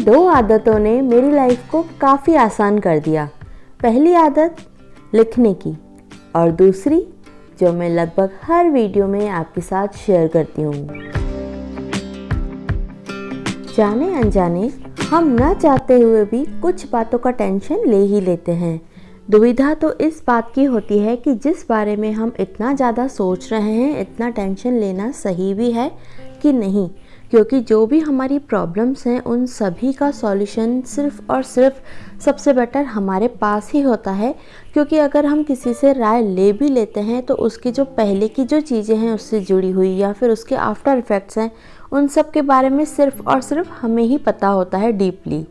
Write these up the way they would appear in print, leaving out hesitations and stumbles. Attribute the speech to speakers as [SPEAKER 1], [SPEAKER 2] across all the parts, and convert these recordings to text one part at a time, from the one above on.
[SPEAKER 1] दो आदतों ने मेरी लाइफ को काफ़ी आसान कर दिया। पहली आदत लिखने की और दूसरी जो मैं लगभग हर वीडियो में आपके साथ शेयर करती हूँ। जाने अनजाने हम न चाहते हुए भी कुछ बातों का टेंशन ले ही लेते हैं। दुविधा तो इस बात की होती है कि जिस बारे में हम इतना ज़्यादा सोच रहे हैं, इतना टेंशन लेना सही भी है कि नहीं, क्योंकि जो भी हमारी प्रॉब्लम्स हैं उन सभी का सॉल्यूशन सिर्फ़ और सिर्फ सबसे बेटर हमारे पास ही होता है। क्योंकि अगर हम किसी से राय ले भी लेते हैं तो उसकी जो पहले की जो चीज़ें हैं उससे जुड़ी हुई या फिर उसके आफ्टर इफ़ेक्ट्स हैं, उन सब के बारे में सिर्फ़ और सिर्फ हमें ही पता होता है डीपली।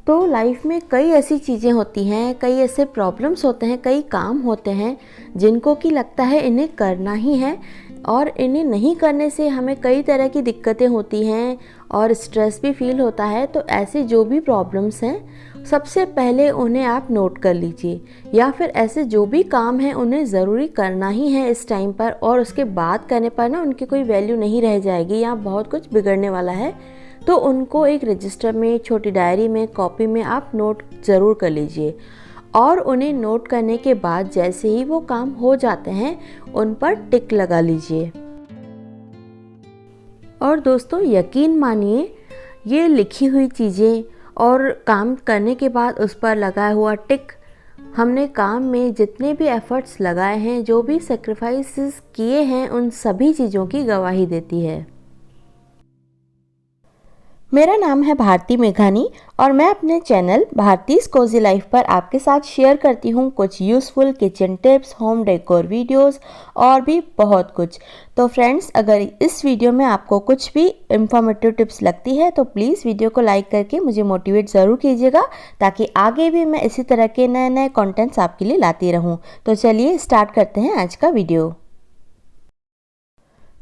[SPEAKER 1] तो लाइफ में कई ऐसी चीज़ें होती हैं, कई ऐसे प्रॉब्लम्स होते हैं, कई काम होते हैं जिनको कि लगता है इन्हें करना ही है और इन्हें नहीं करने से हमें कई तरह की दिक्कतें होती हैं और स्ट्रेस भी फील होता है। तो ऐसे जो भी प्रॉब्लम्स हैं सबसे पहले उन्हें आप नोट कर लीजिए, या फिर ऐसे जो भी काम हैं उन्हें ज़रूरी करना ही है इस टाइम पर, और उसके बाद करने पर ना उनकी कोई वैल्यू नहीं रह जाएगी या बहुत कुछ बिगड़ने वाला है। तो उनको एक रजिस्टर में, छोटी डायरी में, कॉपी में आप नोट ज़रूर कर लीजिए। और उन्हें नोट करने के बाद जैसे ही वो काम हो जाते हैं उन पर टिक लगा लीजिए। और दोस्तों यकीन मानिए, ये लिखी हुई चीज़ें और काम करने के बाद उस पर लगाया हुआ टिक हमने काम में जितने भी एफ़र्ट्स लगाए हैं, जो भी सेक्रीफाइसेस किए हैं, उन सभी चीज़ों की गवाही देती है। मेरा नाम है भारती मेघानी और मैं अपने चैनल भारतीज़ कोजी लाइफ पर आपके साथ शेयर करती हूँ कुछ useful kitchen tips, home decor videos और भी बहुत कुछ। तो फ्रेंड्स, अगर इस वीडियो में आपको कुछ भी इंफॉर्मेटिव टिप्स लगती है तो प्लीज़ वीडियो को लाइक करके मुझे मोटिवेट ज़रूर कीजिएगा, ताकि आगे भी मैं इसी तरह के नए नए कॉन्टेंट्स आपके लिए लाती रहूँ। तो चलिए स्टार्ट करते हैं आज का वीडियो।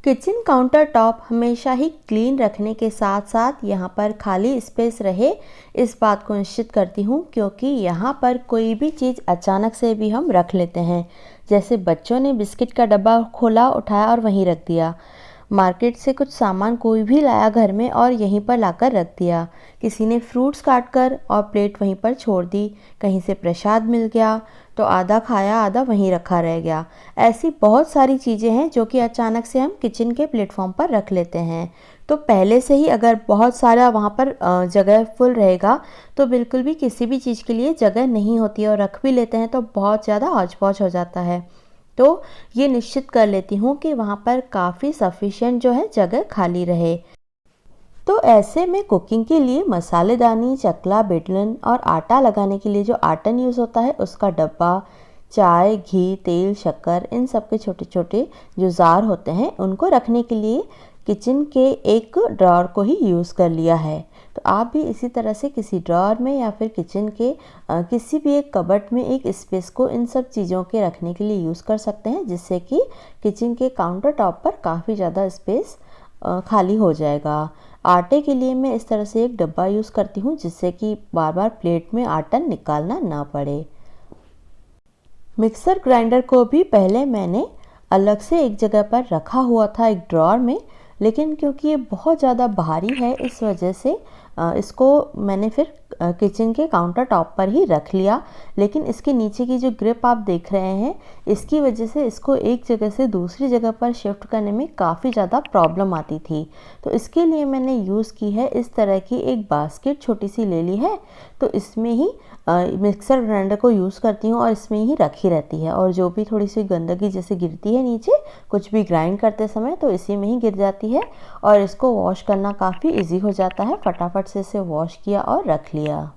[SPEAKER 1] किचन काउंटर टॉप हमेशा ही क्लीन रखने के साथ साथ यहाँ पर खाली स्पेस रहे, इस बात को निश्चित करती हूँ, क्योंकि यहाँ पर कोई भी चीज़ अचानक से भी हम रख लेते हैं। जैसे बच्चों ने बिस्किट का डब्बा खोला, उठाया और वहीं रख दिया। मार्केट से कुछ सामान कोई भी लाया घर में और यहीं पर लाकर रख दिया। किसी ने फ्रूट्स काट कर और प्लेट वहीं पर छोड़ दी। कहीं से प्रसाद मिल गया तो आधा खाया, आधा वहीं रखा रह गया। ऐसी बहुत सारी चीज़ें हैं जो कि अचानक से हम किचन के प्लेटफॉर्म पर रख लेते हैं। तो पहले से ही अगर बहुत सारा वहाँ पर जगह फुल रहेगा तो बिल्कुल भी किसी भी चीज़ के लिए जगह नहीं होती है, और रख भी लेते हैं तो बहुत ज़्यादा हौच पौच हो जाता है। तो ये निश्चित कर लेती हूँ कि वहाँ पर काफ़ी सफिशिएंट जो है जगह खाली रहे। तो ऐसे में कुकिंग के लिए मसालेदानी, चकला, बेलन और आटा लगाने के लिए जो आटन यूज़ होता है उसका डब्बा, चाय, घी, तेल, शक्कर, इन सब के छोटे छोटे जो जार होते हैं उनको रखने के लिए किचन के एक ड्रॉर को ही यूज़ कर लिया है। तो आप भी इसी तरह से किसी ड्रॉर में या फिर किचन के किसी भी एक कबर्ड में एक स्पेस को इन सब चीज़ों के रखने के लिए यूज़ कर सकते हैं, जिससे कि किचन के काउंटर टॉप पर काफ़ी ज़्यादा स्पेस खाली हो जाएगा। आटे के लिए मैं इस तरह से एक डब्बा यूज़ करती हूँ, जिससे कि बार बार प्लेट में आटा निकालना ना पड़े। मिक्सर ग्राइंडर को भी पहले मैंने अलग से एक जगह पर रखा हुआ था, एक ड्रॉर में, लेकिन क्योंकि ये बहुत ज़्यादा भारी है इस वजह से इसको मैंने फिर किचन के काउंटर टॉप पर ही रख लिया। लेकिन इसके नीचे की जो ग्रिप आप देख रहे हैं, इसकी वजह से इसको एक जगह से दूसरी जगह पर शिफ्ट करने में काफ़ी ज़्यादा प्रॉब्लम आती थी। तो इसके लिए मैंने यूज़ की है इस तरह की एक बास्केट, छोटी सी ले ली है। तो इसमें ही मिक्सर ग्राइंडर को यूज़ करती हूँ और इसमें ही रखी रहती है, और जो भी थोड़ी सी गंदगी जैसे गिरती है नीचे कुछ भी ग्राइंड करते समय तो इसी में ही गिर जाती है, और इसको वॉश करना काफ़ी इजी हो जाता है। फटाफट से इसे वॉश किया और रख लिया।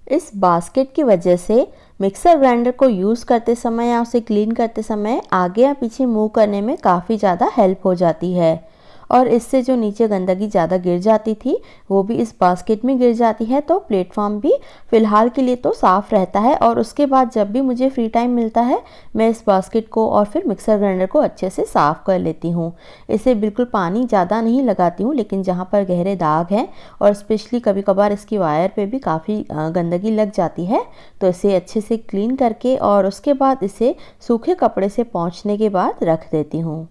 [SPEAKER 1] इस बास्केट की वजह से मिक्सर ग्राइंडर को यूज़ करते समय या उसे क्लीन करते समय आगे या पीछे मूव करने में काफ़ी ज़्यादा हेल्प हो जाती है, और इससे जो नीचे गंदगी ज़्यादा गिर जाती थी वो भी इस बास्केट में गिर जाती है। तो प्लेटफॉर्म भी फ़िलहाल के लिए तो साफ़ रहता है, और उसके बाद जब भी मुझे फ्री टाइम मिलता है मैं इस बास्केट को और फिर मिक्सर ग्राइंडर को अच्छे से साफ़ कर लेती हूँ। इसे बिल्कुल पानी ज़्यादा नहीं लगाती हूँ, लेकिन जहाँ पर गहरे दाग हैं और स्पेशली कभी कभार इसकी वायर पे भी काफ़ी गंदगी लग जाती है, तो इसे अच्छे से क्लीन करके और उसके बाद इसे सूखे कपड़े से पोंछने के बाद रख देती हूँ।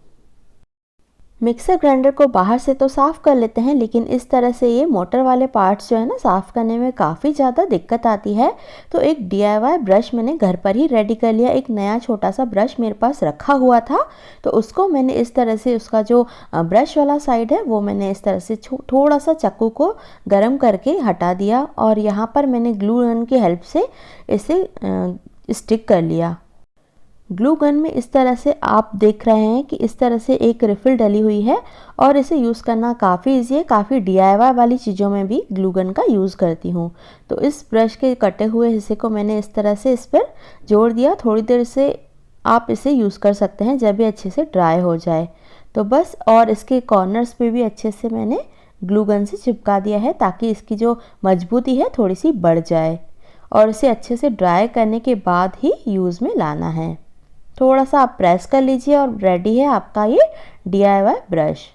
[SPEAKER 1] मिक्सर ग्राइंडर को बाहर से तो साफ़ कर लेते हैं, लेकिन इस तरह से ये मोटर वाले पार्ट्स जो है ना साफ़ करने में काफ़ी ज़्यादा दिक्कत आती है। तो एक DIY ब्रश मैंने घर पर ही रेडी कर लिया। एक नया छोटा सा ब्रश मेरे पास रखा हुआ था, तो उसको मैंने इस तरह से उसका जो ब्रश वाला साइड है वो मैंने इस तरह से थोड़ा सा चाकू को गर्म करके हटा दिया और यहाँ पर मैंने ग्लू गन की हेल्प से इसे स्टिक कर लिया। ग्लू गन में इस तरह से आप देख रहे हैं कि इस तरह से एक रिफिल डली हुई है और इसे यूज़ करना काफ़ी ईजी है। काफ़ी DIY वाली चीज़ों में भी ग्लू गन का यूज़ करती हूँ। तो इस ब्रश के कटे हुए हिस्से को मैंने इस तरह से इस पर जोड़ दिया। थोड़ी देर से आप इसे यूज़ कर सकते हैं जब ये अच्छे से ड्राई हो जाए। तो बस, और इसके कॉर्नर्स पे भी अच्छे से मैंने ग्लू गन से चिपका दिया है ताकि इसकी जो मजबूती है थोड़ी सी बढ़ जाए। और इसे अच्छे से ड्राई करने के बाद ही यूज़ में लाना है। थोड़ा सा आप प्रेस कर लीजिए और रेडी है आपका ये DIY ब्रश।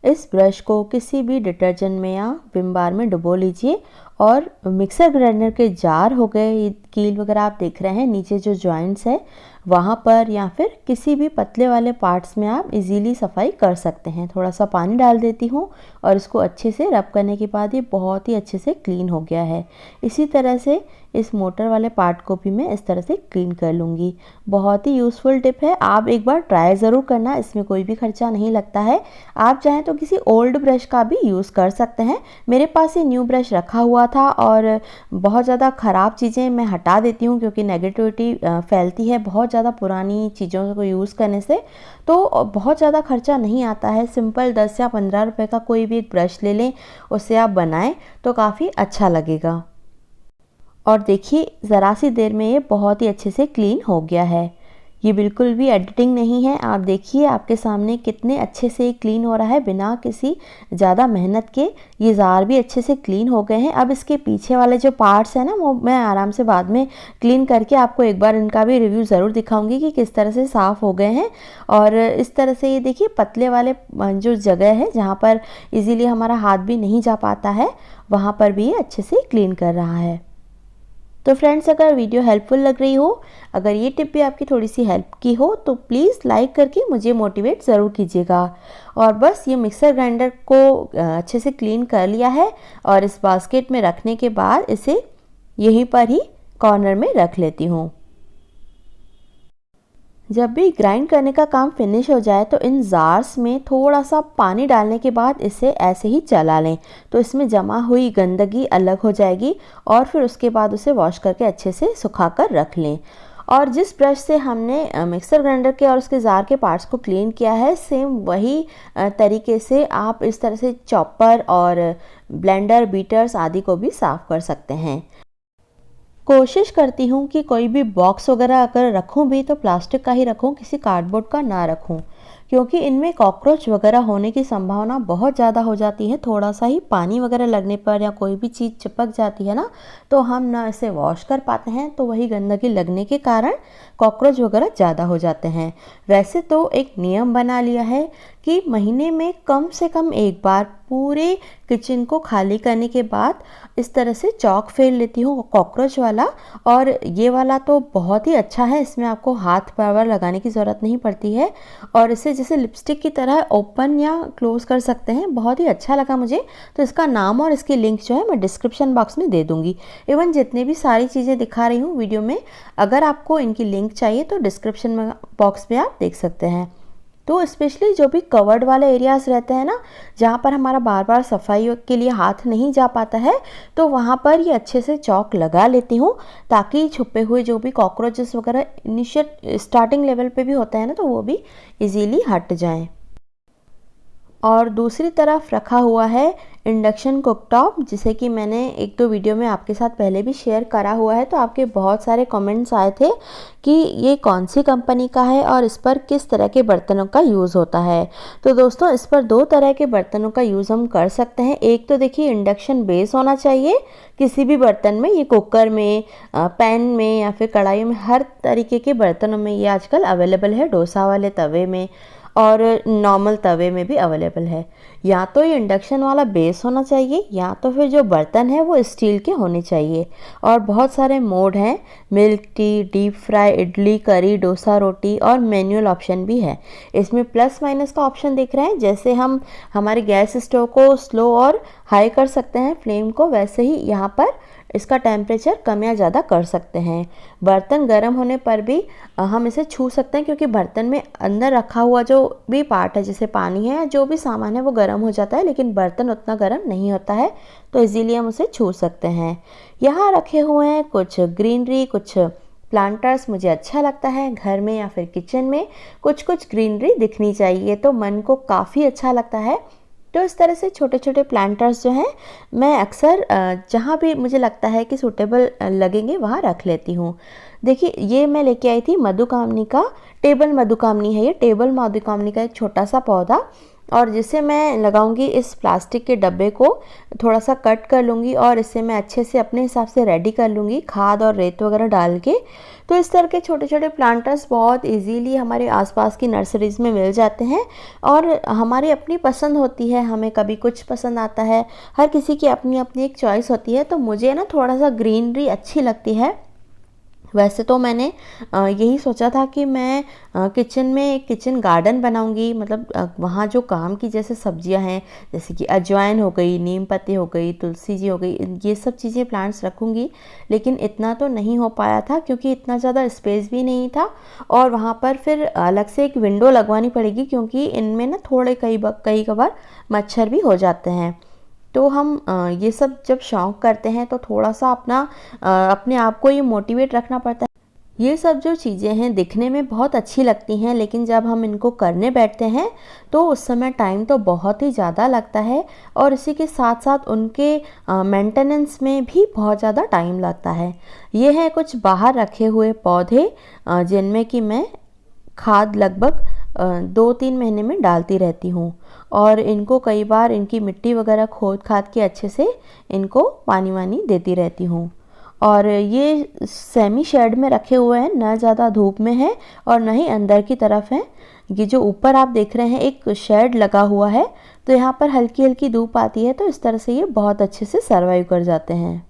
[SPEAKER 1] इस ब्रश को किसी भी डिटर्जेंट में या विम बार में डुबो लीजिए और मिक्सर ग्राइंडर के जार हो गए, ये कील वगैरह आप देख रहे हैं, नीचे जो जॉइंट्स है वहाँ पर या फिर किसी भी पतले वाले पार्ट्स में आप इजीली सफाई कर सकते हैं। थोड़ा सा पानी डाल देती हूँ और इसको अच्छे से रब करने के बाद ये बहुत ही अच्छे से क्लीन हो गया है। इसी तरह से इस मोटर वाले पार्ट को भी मैं इस तरह से क्लीन कर लूँगी। बहुत ही यूज़फुल टिप है, आप एक बार ट्राई ज़रूर करना, इसमें कोई भी खर्चा नहीं लगता है। आप चाहें तो किसी ओल्ड ब्रश का भी यूज़ कर सकते हैं। मेरे पास ये न्यू ब्रश रखा हुआ था और बहुत ज़्यादा ख़राब चीज़ें मैं हटा देती हूँ क्योंकि नेगेटिविटी फैलती है बहुत ज़्यादा पुरानी चीज़ों को यूज़ करने से। तो बहुत ज़्यादा खर्चा नहीं आता है, सिंपल 10 या 15 रुपये का कोई भी एक ब्रश ले लें, उससे आप बनाएं तो काफ़ी अच्छा लगेगा। और देखिए ज़रा सी देर में ये बहुत ही अच्छे से क्लीन हो गया है। ये बिल्कुल भी एडिटिंग नहीं है, आप देखिए आपके सामने कितने अच्छे से क्लीन हो रहा है बिना किसी ज़्यादा मेहनत के। ये जार भी अच्छे से क्लीन हो गए हैं। अब इसके पीछे वाले जो पार्ट्स हैं ना वो मैं आराम से बाद में क्लीन करके आपको एक बार इनका भी रिव्यू ज़रूर दिखाऊंगी कि किस तरह से साफ़ हो गए हैं। और इस तरह से ये देखिए पतले वाले जो जगह है जहाँ पर ईज़िली हमारा हाथ भी नहीं जा पाता है, वहाँ पर भी ये अच्छे से क्लीन कर रहा है। तो फ्रेंड्स, अगर वीडियो हेल्पफुल लग रही हो, अगर ये टिप भी आपकी थोड़ी सी हेल्प की हो तो प्लीज़ लाइक करके मुझे मोटिवेट ज़रूर कीजिएगा। और बस ये मिक्सर ग्राइंडर को अच्छे से क्लीन कर लिया है और इस बास्केट में रखने के बाद इसे यहीं पर ही कॉर्नर में रख लेती हूँ। जब भी ग्राइंड करने का काम फिनिश हो जाए तो इन जार्स में थोड़ा सा पानी डालने के बाद इसे ऐसे ही चला लें, तो इसमें जमा हुई गंदगी अलग हो जाएगी और फिर उसके बाद उसे वॉश करके अच्छे से सुखा कर रख लें। और जिस ब्रश से हमने मिक्सर ग्राइंडर के और उसके जार के पार्ट्स को क्लीन किया है, सेम वही तरीके से आप इस तरह से चॉपर और ब्लेंडर, बीटर्स आदि को भी साफ़ कर सकते हैं। कोशिश करती हूँ कि कोई भी बॉक्स वगैरह अगर रखूँ भी तो प्लास्टिक का ही रखूँ, किसी कार्डबोर्ड का ना रखूँ, क्योंकि इनमें कॉकरोच वगैरह होने की संभावना बहुत ज़्यादा हो जाती है। थोड़ा सा ही पानी वगैरह लगने पर या कोई भी चीज़ चिपक जाती है ना, तो हम ना इसे वॉश कर पाते हैं, तो वही गंदगी लगने के कारण कॉकरोच वगैरह ज़्यादा हो जाते हैं। वैसे तो एक नियम बना लिया है कि महीने में कम से कम एक बार पूरे किचन को खाली करने के बाद इस तरह से चॉक फेर लेती हूँ कॉकरोच वाला। और ये वाला तो बहुत ही अच्छा है, इसमें आपको हाथ पावर लगाने की ज़रूरत नहीं पड़ती है और इसे जैसे लिपस्टिक की तरह ओपन या क्लोज कर सकते हैं। बहुत ही अच्छा लगा मुझे, तो इसका नाम और इसकी लिंक जो है मैं डिस्क्रिप्शन बॉक्स में दे दूँगी। इवन जितने भी सारी चीज़ें दिखा रही हूँ वीडियो में, अगर आपको इनकी लिंक चाहिए तो डिस्क्रिप्शन बॉक्स में आप देख सकते हैं। तो स्पेशली जो भी कवर्ड वाले एरियाज़ रहते हैं ना, जहाँ पर हमारा बार बार सफाई के लिए हाथ नहीं जा पाता है, तो वहाँ पर ये अच्छे से चॉक लगा लेती हूँ ताकि छुपे हुए जो भी कॉकरोचेस वगैरह इनिशियल स्टार्टिंग लेवल पे भी होते हैं ना, तो वो भी इजीली हट जाएं। और दूसरी तरफ रखा हुआ है इंडक्शन कुकटॉप, जिसे कि मैंने 1-2 वीडियो में आपके साथ पहले भी शेयर करा हुआ है। तो आपके बहुत सारे कमेंट्स आए थे कि ये कौन सी कंपनी का है और इस पर किस तरह के बर्तनों का यूज़ होता है। तो दोस्तों, इस पर 2 तरह के बर्तनों का यूज़ हम कर सकते हैं। एक तो देखिए इंडक्शन बेस होना चाहिए किसी भी बर्तन में, ये कुकर में, पैन में या फिर कढ़ाई में, हर तरीके के बर्तनों में ये आजकल अवेलेबल है, डोसा वाले तवे में। और नॉर्मल तवे में भी अवेलेबल है। या तो ये इंडक्शन वाला बेस होना चाहिए या तो फिर जो बर्तन है वो स्टील के होने चाहिए। और बहुत सारे मोड हैं, milk tea, deep fry, idli, करी, डोसा, रोटी और मैनुअल ऑप्शन भी है। इसमें प्लस माइनस का ऑप्शन दिख रहा है, जैसे हम हमारे गैस स्टोव को स्लो और हाई कर सकते हैं फ्लेम को, वैसे ही यहाँ पर इसका टेम्परेचर कम या ज़्यादा कर सकते हैं। बर्तन गर्म होने पर भी हम इसे छू सकते हैं, क्योंकि बर्तन में अंदर रखा हुआ जो भी पार्ट है, जैसे पानी है या जो भी सामान है, वो गर्म हो जाता है, लेकिन बर्तन उतना गर्म नहीं होता है, तो इजीली हम उसे छू सकते हैं। यहाँ रखे हुए हैं कुछ ग्रीनरी, कुछ प्लांटर्स। मुझे अच्छा लगता है घर में या फिर किचन में कुछ कुछ ग्रीनरी दिखनी चाहिए, तो मन को काफ़ी अच्छा लगता है। तो इस तरह से छोटे छोटे प्लांटर्स जो हैं मैं अक्सर जहाँ भी मुझे लगता है कि सूटेबल लगेंगे वहाँ रख लेती हूँ। देखिए, ये मैं लेके आई थी मधुकामनी का, टेबल मधुकामनी है ये, टेबल मधुकामनी का एक छोटा सा पौधा, और जिसे मैं लगाऊंगी इस प्लास्टिक के डब्बे को थोड़ा सा कट कर लूँगी और इसे मैं अच्छे से अपने हिसाब से रेडी कर लूँगी, खाद और रेत वगैरह डाल के। तो इस तरह के छोटे छोटे प्लांटर्स बहुत इजीली हमारे आसपास की नर्सरीज में मिल जाते हैं, और हमारी अपनी पसंद होती है, हमें कभी कुछ पसंद आता है, हर किसी की अपनी अपनी एक चॉइस होती है। तो मुझे ना थोड़ा सा ग्रीनरी अच्छी लगती है। वैसे तो मैंने यही सोचा था कि मैं किचन में एक किचन गार्डन बनाऊंगी, मतलब वहाँ जो काम की जैसे सब्जियां हैं, जैसे कि अजवाइन हो गई, नीम पत्ती हो गई, तुलसी जी हो गई, ये सब चीज़ें प्लांट्स रखूंगी। लेकिन इतना तो नहीं हो पाया था, क्योंकि इतना ज़्यादा स्पेस भी नहीं था, और वहाँ पर फिर अलग से एक विंडो लगवानी पड़ेगी, क्योंकि इनमें ना थोड़े कई बार मच्छर भी हो जाते हैं। तो हम ये सब जब शौक़ करते हैं तो थोड़ा सा अपने आप को ये मोटिवेट रखना पड़ता है। ये सब जो चीज़ें हैं दिखने में बहुत अच्छी लगती हैं, लेकिन जब हम इनको करने बैठते हैं तो उस समय टाइम तो बहुत ही ज़्यादा लगता है, और इसी के साथ साथ उनके मेंटेनेंस में भी बहुत ज़्यादा टाइम लगता है। ये हैं कुछ बाहर रखे हुए पौधे, जिनमें कि मैं खाद लगभग 2-3 महीने में डालती रहती हूँ, और इनको कई बार इनकी मिट्टी वगैरह खोद खाद के अच्छे से इनको पानी वानी देती रहती हूँ। और ये सेमी शेड में रखे हुए हैं, ना ज़्यादा धूप में है और न ही अंदर की तरफ है। ये जो ऊपर आप देख रहे हैं एक शेड लगा हुआ है, तो यहाँ पर हल्की हल्की धूप आती है, तो इस तरह से ये बहुत अच्छे से सर्वाइव कर जाते हैं।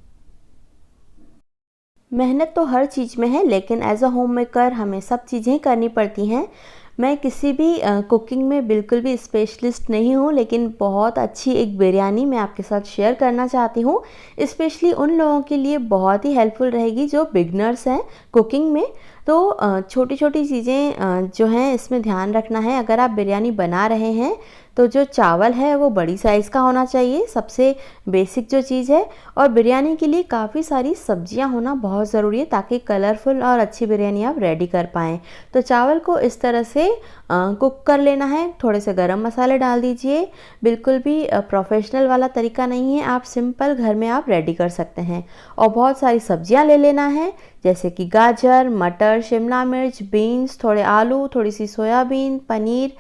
[SPEAKER 1] मेहनत तो हर चीज़ में है, लेकिन एज अ होम मेकर हमें सब चीज़ें करनी पड़ती हैं। मैं किसी भी कुकिंग में बिल्कुल भी स्पेशलिस्ट नहीं हूँ, लेकिन बहुत अच्छी एक बिरयानी मैं आपके साथ शेयर करना चाहती हूँ। स्पेशली उन लोगों के लिए बहुत ही हेल्पफुल रहेगी जो बिगनर्स हैं कुकिंग में। तो छोटी छोटी चीज़ें जो हैं इसमें ध्यान रखना है। अगर आप बिरयानी बना रहे हैं तो जो चावल है वो बड़ी साइज़ का होना चाहिए, सबसे बेसिक जो चीज़ है। और बिरयानी के लिए काफ़ी सारी सब्जियां होना बहुत ज़रूरी है, ताकि कलरफुल और अच्छी बिरयानी आप रेडी कर पाएँ। तो चावल को इस तरह से कुक कर लेना है। थोड़े से गरम मसाले डाल दीजिए, बिल्कुल भी प्रोफेशनल वाला तरीका नहीं है, आप सिंपल घर में आप रेडी कर सकते हैं। और बहुत सारी सब्जियां ले लेना है, जैसे कि गाजर, मटर, शिमला मिर्च, बीन्स, थोड़े आलू, थोड़ी सी सोयाबीन, पनीर,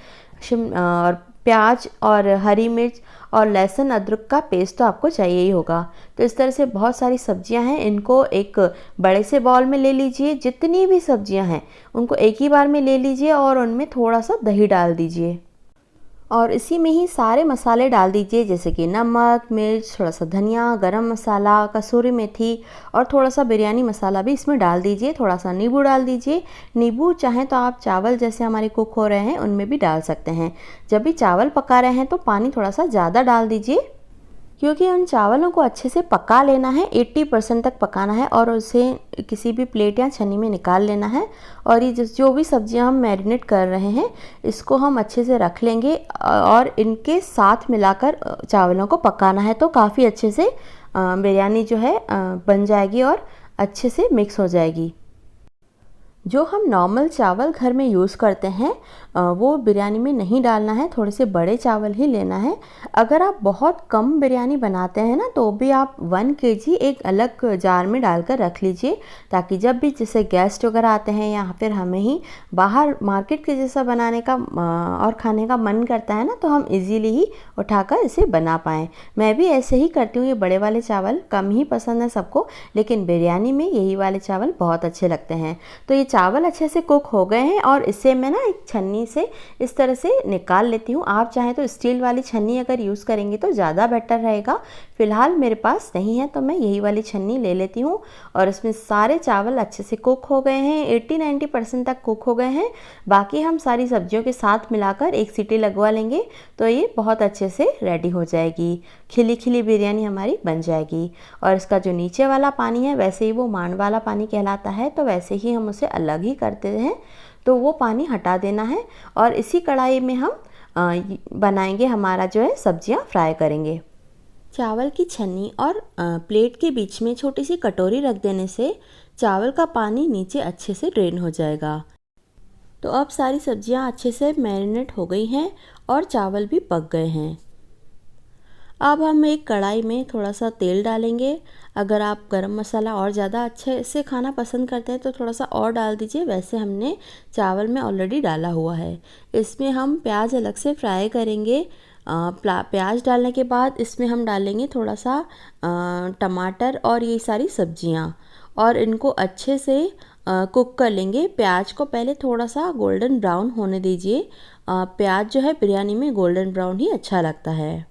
[SPEAKER 1] और प्याज और हरी मिर्च और लहसुन अदरक का पेस्ट तो आपको चाहिए ही होगा। तो इस तरह से बहुत सारी सब्जियां हैं, इनको एक बड़े से बाउल में ले लीजिए। जितनी भी सब्जियां हैं उनको एक ही बार में ले लीजिए और उनमें थोड़ा सा दही डाल दीजिए, और इसी में ही सारे मसाले डाल दीजिए, जैसे कि नमक, मिर्च, थोड़ा सा धनिया, गरम मसाला, कसूरी मेथी और थोड़ा सा बिरयानी मसाला भी इसमें डाल दीजिए। थोड़ा सा नींबू डाल दीजिए। नींबू चाहें तो आप चावल जैसे हमारे कुक हो रहे हैं उनमें भी डाल सकते हैं। जब भी चावल पका रहे हैं तो पानी थोड़ा सा ज़्यादा डाल दीजिए, क्योंकि उन चावलों को अच्छे से पका लेना है, 80% तक पकाना है, और उसे किसी भी प्लेट या छन्नी में निकाल लेना है। और ये जो भी सब्जियां हम मैरिनेट कर रहे हैं इसको हम अच्छे से रख लेंगे और इनके साथ मिलाकर चावलों को पकाना है। तो काफ़ी अच्छे से बिरयानी जो है बन जाएगी और अच्छे से मिक्स हो जाएगी। जो हम नॉर्मल चावल घर में यूज़ करते हैं वो बिरयानी में नहीं डालना है, थोड़े से बड़े चावल ही लेना है। अगर आप बहुत कम बिरयानी बनाते हैं ना, तो भी आप 1 kg एक अलग जार में डालकर रख लीजिए, ताकि जब भी जैसे गेस्ट वगैरह आते हैं या फिर हमें ही बाहर मार्केट के जैसा बनाने का और खाने का मन करता है ना, तो हम इजीली ही उठाकर इसे बना पाएँ। मैं भी ऐसे ही करती हूँ। ये बड़े वाले चावल कम ही पसंद है सबको, लेकिन बिरयानी में यही वाले चावल बहुत अच्छे लगते हैं। तो ये चावल अच्छे से कुक हो गए हैं और इसे मैं ना एक छन्नी से इस तरह से निकाल लेती हूँ। आप चाहें तो स्टील वाली छन्नी अगर यूज़ करेंगे तो ज़्यादा बेटर रहेगा। फ़िलहाल मेरे पास नहीं है तो मैं यही वाली छन्नी ले लेती हूँ और इसमें सारे चावल अच्छे से कुक हो गए हैं, 80-90% तक कुक हो गए हैं। बाकी हम सारी सब्जियों के साथ मिलाकर एक सीटी लगवा लेंगे तो ये बहुत अच्छे से रेडी हो जाएगी। खिली खिली बिरयानी हमारी बन जाएगी। और इसका जो नीचे वाला पानी है वैसे ही वो मांड वाला पानी कहलाता है, तो वैसे ही हम उसे अलग ही करते हैं, तो वो पानी हटा देना है। और इसी कढ़ाई में हम बनाएंगे, हमारा जो है सब्जियां फ्राई करेंगे। चावल की छन्नी और प्लेट के बीच में छोटी सी कटोरी रख देने से चावल का पानी नीचे अच्छे से ड्रेन हो जाएगा। तो अब सारी सब्जियां अच्छे से मैरिनेट हो गई हैं और चावल भी पक गए हैं। अब हम एक कढ़ाई में थोड़ा सा तेल डालेंगे। अगर आप गरम मसाला और ज़्यादा अच्छे से खाना पसंद करते हैं तो थोड़ा सा और डाल दीजिए, वैसे हमने चावल में ऑलरेडी डाला हुआ है। इसमें हम प्याज अलग से फ्राई करेंगे। प्याज डालने के बाद इसमें हम डालेंगे थोड़ा सा टमाटर और ये सारी सब्जियां और इनको अच्छे से कुक कर लेंगे। प्याज को पहले थोड़ा सा गोल्डन ब्राउन होने दीजिए। प्याज जो है बिरयानी में गोल्डन ब्राउन ही अच्छा लगता है।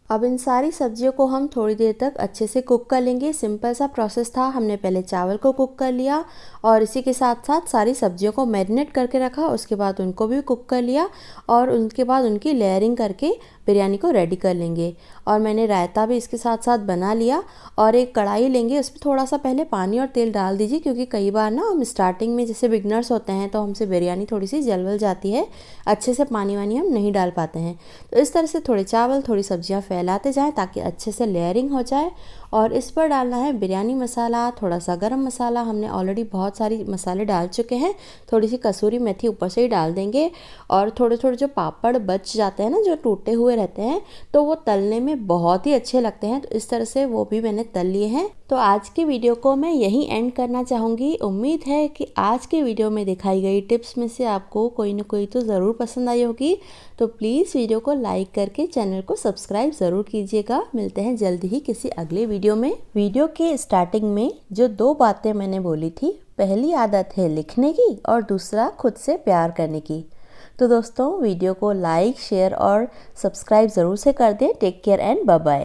[SPEAKER 1] अब इन सारी सब्जियों को हम थोड़ी देर तक अच्छे से कुक कर लेंगे। सिंपल सा प्रोसेस था, हमने पहले चावल को कुक कर लिया और इसी के साथ साथ सारी सब्जियों को मैरिनेट करके रखा, उसके बाद उनको भी कुक कर लिया और उनके बाद उनकी लेयरिंग करके बिरयानी को रेडी कर लेंगे। और मैंने रायता भी इसके साथ साथ बना लिया और एक कढ़ाई लेंगे, उसमें थोड़ा सा पहले पानी और तेल डाल दीजिए, क्योंकि कई बार ना हम स्टार्टिंग में जैसे बिगनर्स होते हैं तो हमसे बिरयानी थोड़ी सी जल जाती है, अच्छे से पानी वानी हम नहीं डाल पाते हैं। तो इस तरह से थोड़े चावल थोड़ी सब्जियां फैलाते जाएं ताकि अच्छे से लेयरिंग हो जाए। और इस पर डालना है बिरयानी मसाला, थोड़ा सा गरम मसाला, हमने ऑलरेडी बहुत सारी मसाले डाल चुके हैं, थोड़ी सी कसूरी मेथी ऊपर से ही डाल देंगे। और थोड़े थोड़े जो पापड़ बच जाते हैं ना, जो टूटे हुए रहते हैं, तो वो तलने में बहुत ही अच्छे लगते हैं, तो इस तरह से वो भी मैंने तल लिए हैं। तो आज की वीडियो को मैं यहीं एंड करना चाहूँगी। उम्मीद है कि आज के वीडियो में दिखाई गई टिप्स में से आपको कोई ना कोई तो ज़रूर पसंद आई होगी। तो प्लीज़ वीडियो को लाइक करके चैनल को सब्सक्राइब ज़रूर कीजिएगा। मिलते हैं जल्दी ही किसी अगले वीडियो में। वीडियो के स्टार्टिंग में जो 2 बातें मैंने बोली थी, पहली आदत है लिखने की और दूसरा खुद से प्यार करने की। तो दोस्तों वीडियो को लाइक, शेयर और सब्सक्राइब ज़रूर से कर दें। Take care and bye bye.